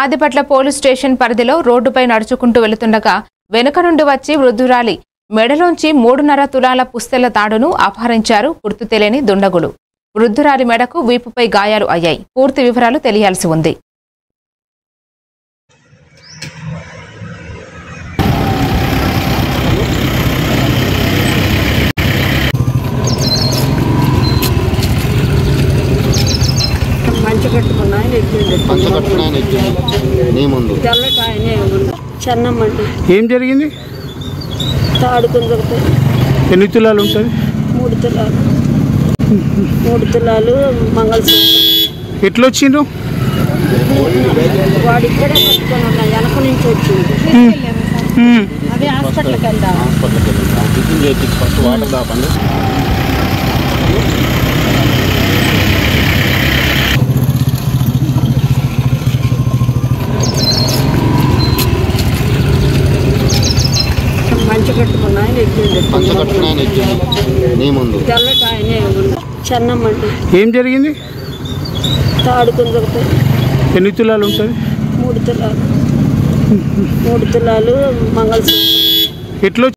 Adibatla police station పరిధిలో రోడ్డుపై నడుచుకుంటూ వెళుతుండగా వెనుక నుండి వచ్చి వృద్ధురాలి మెడలోంచి 3.5 తులాల పుస్తెల తాడును అపహరించారు గుర్తు తెలియని దుండగులు. వృద్ధురాలి మెడకు వీపుపై గాయాలు అయ్యాయి. పూర్తి వివరాలు తెలియాల్సి ఉంది. ఏం జరిగింది? తాడు గుంజుకు ఎన్ని తులాలు ఉంటుంది? 3 తులాలు. 3 తులాలు మంగళసూత్రం. ఎట్లా వచ్చిండ్రు? వాడు ఇక్కడే పట్టుకొని ఉన్నా, వెనక నుంచి వచ్చింది. అదే హాస్పిటల్కి వెళ్దాం. చెన్నమ్మండి. ఏం జరిగింది? తాడు గుంజుకు ఎన్ని తులాలు ఉంటుంది? 3 తులాలు. 3 తులాలు మంగళసూత్రం. ఎట్లా